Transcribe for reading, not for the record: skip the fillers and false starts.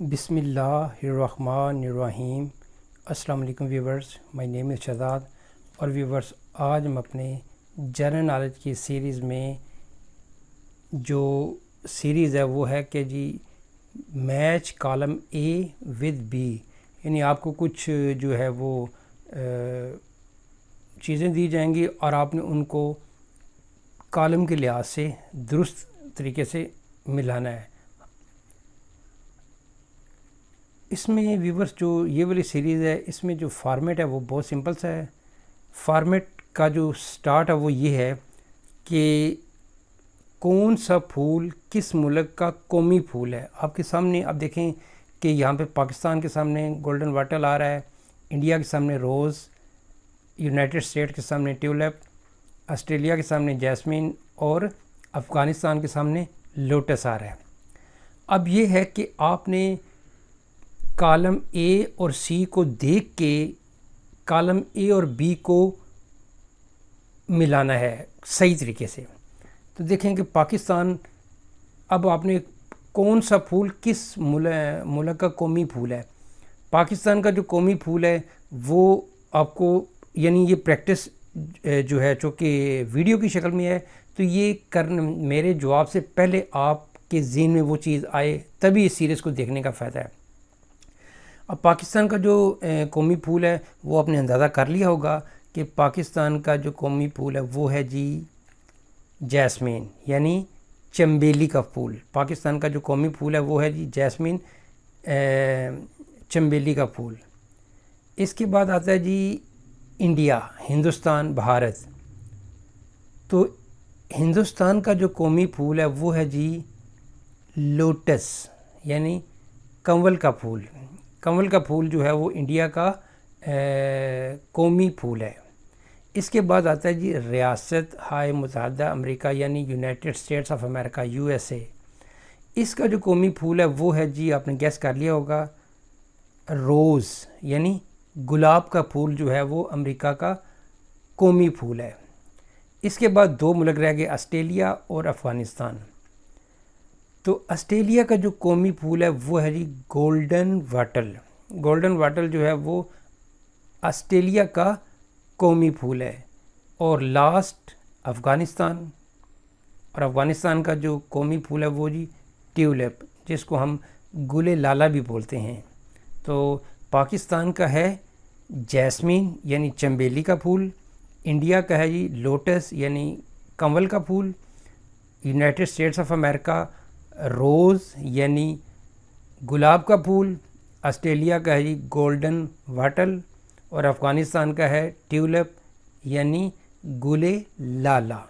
बिस्मिल्लाहिर्रहमानिर्रहीम। अस्सलाम वालेकुम viewers, my name is Shahzad. और व्यूवर्स, आज हम अपने जनरल नॉलेज की सीरीज़ में जो सीरीज़ है वो है कि जी match column A with B, यानी आपको कुछ जो है वो चीज़ें दी जाएंगी और आपने उनको कॉलम के लिहाज से दुरुस्त तरीके से मिलाना है। इसमें व्यूवर्स जो ये वाली सीरीज़ है, इसमें जो फॉर्मेट है वो बहुत सिंपल सा है। फॉर्मेट का जो स्टार्ट है वो ये है कि कौन सा फूल किस मुल्क का कौमी फूल है। आपके सामने आप देखें कि यहाँ पे पाकिस्तान के सामने गोल्डन वाटर आ रहा है, इंडिया के सामने रोज़, यूनाइटेड स्टेट के सामने ट्यूलिप, ऑस्ट्रेलिया के सामने जैस्मिन और अफ़गानिस्तान के सामने लोटस आ रहा है। अब ये है कि आपने कॉलम ए और सी को देख के कॉलम ए और बी को मिलाना है सही तरीके से। तो देखें कि पाकिस्तान, अब आपने कौन सा फूल किस मुल्क का कौमी फूल है। पाकिस्तान का जो कौमी फूल है वो आपको, यानी ये प्रैक्टिस जो है चूँकि वीडियो की शक्ल में है, तो ये करने मेरे जवाब से पहले आपके ज़हन में वो चीज़ आए, तभी इस सीरीज़ को देखने का फ़ायदा है। अब पाकिस्तान का जो कौमी फूल है वो आपने अंदाज़ा कर लिया होगा कि पाकिस्तान का जो कौमी फूल है वो है जी जैस्मिन, यानी चंबेली का फूल। पाकिस्तान का जो कौमी फूल है वो है जी जैस्मिन, चंबेली का फूल। इसके बाद आता है जी इंडिया, हिंदुस्तान, भारत। तो हिंदुस्तान का जो कौमी फूल है वो है जी लोटस, यानी कंवल का फूल। कंवल का फूल जो है वो इंडिया का कौमी फूल है। इसके बाद आता है जी रियासत हाय मुत्तहिदा अमेरिका, यानी United states of America, USA. इसका जो कौमी फूल है वो है जी, आपने गैस कर लिया होगा, रोज़, यानी गुलाब का फूल जो है वो अमेरिका का कौमी फूल है। इसके बाद दो मुल्क रह गए, ऑस्ट्रेलिया और अफ़गानिस्तान। तो ऑस्ट्रेलिया का जो कौमी फूल है वो है जी गोल्डन वाटल। गोल्डन वाटल जो है वो ऑस्ट्रेलिया का कौमी फूल है। और लास्ट अफ़गानिस्तान, और अफ़गानिस्तान का जो कौमी फूल है वो जी ट्यूलिप, जिसको हम गुले लाला भी बोलते हैं। तो पाकिस्तान का है जैस्मिन, यानी चंबेली का फूल। इंडिया का है जी लोटस, यानी कंवल का फूल। यूनाइटेड स्टेट्स ऑफ अमेरिका रोज़, यानी गुलाब का फूल। ऑस्ट्रेलिया का है जी गोल्डन वाटल। और अफ़गानिस्तान का है ट्यूलिप, यानी गुले लाला।